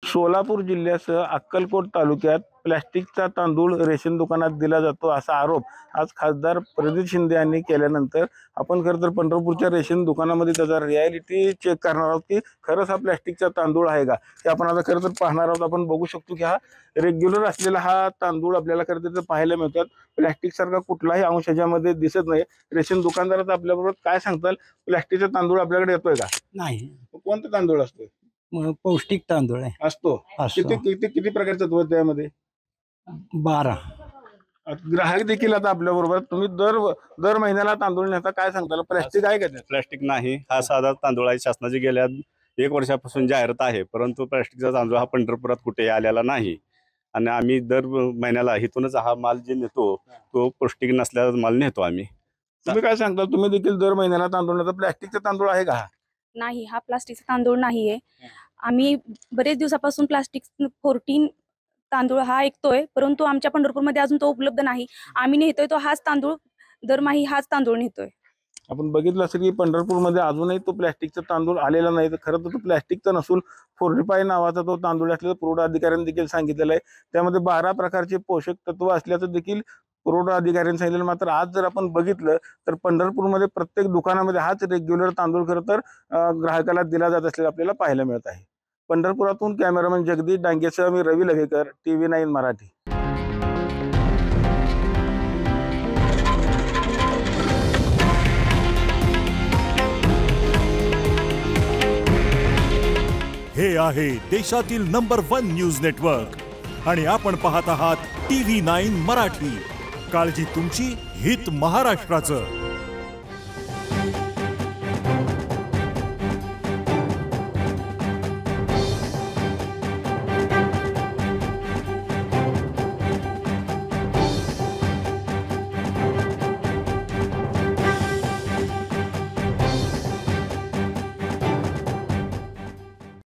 सोलापूर जिल्ह्यासह अक्कलकोट तालुक्यात प्लॅस्टिकचा तांदूळ रेशन दुकानात दिला जातो असा आरोप आज खासदार प्रदीप शिंदे यांनी केल्यानंतर आपण खरं तर पंढरपूरच्या रेशन दुकानामध्ये त्याचा रियालिटी चेक करणार आहोत की खरंच हा प्लॅस्टिकचा तांदूळ आहे का हे आपण आता खरं तर पाहणार आहोत। आपण बघू शकतो की हा रेग्युलर असलेला हा तांदूळ आपल्याला खरं तर पाहायला मिळतात। प्लॅस्टिक सारखा कुठलाही अंश याच्यामध्ये दिसत नाही। रेशन दुकानदारात आपल्याबरोबर काय सांगताल, प्लॅस्टिकचा तांदूळ आपल्याकडे येतोय का? नाही, कोणता तांदूळ असतो? पौष्टिक तांदूळ आहे। असतो। किती किती किती प्रकारचं तत्व आहे त्यामध्ये? 12। ग्राहक देखील आता आपल्या बरोबर, तुम्ही दर महिन्याला तांदूळ नेता, काय सांगताल प्लॅस्टिक आहे का त्यात? प्लॅस्टिक नाही, हा साधा तांदूळ आहे। शासनाची गेल्या 1 वर्षापासून जाहिरात आहे, परंतु प्लॅस्टिकचा तांदूळ हा पंढरपुरात कुठेही आलेला नाही आणि आम्ही दर महिन्याला इथूनच हा माल जे नेतो तो पौष्टिक नसलेला माल नेतो आम्ही। तुम्ही काय सांगताल, तुम्ही देखील दर महिन्याला तांदूळ नेता, प्लॅस्टिकचा तांदूळ आहे का? नाही, हा प्लास्टिकचा तांदूळ नाहीये। आम्ही बरेच दिवसापासून प्लास्टिक 14 तांदूळ हा ऐकतोय, परंतु आमच्या पंढरपूरमध्ये अजून तो उपलब्ध नाही। आम्ही नेतोय तो हाच तांदूळ, दरमही हाच तांदूळ नेतोय। आपण बघितलं असेल की पंढरपूरमध्ये अजूनही तो प्लॅस्टिकचा तांदूळ आलेला नाही। तर खरं तर तो प्लॅस्टिकचा नसून 45 नावाचा तो तांदूळ असल्याचं पुरवठा अधिकाऱ्यांनी देखील सांगितलेलं आहे। त्यामध्ये 12 प्रकारचे पोषक तत्व असल्याचं देखील पुरवठा अधिकाऱ्यांनी सांगितलं। मात्र आज जर आपण बघितलं तर पंढरपूरमध्ये प्रत्येक दुकानामध्ये हाच रेग्युलर तांदूळ खरं तर ग्राहकाला दिला जात असलेला आपल्याला पाहायला मिळत आहे। पंढरपुरातून कॅमेरामॅन जगदीश डांगेसह मी रवी लवेकर, TV9 मराठी। हे आहे देशातील नंबर 1 न्यूज नेटवर्क आणि आपण पाहत आहात TV9 मराठी। काळजी तुमची, हित महाराष्ट्राचं।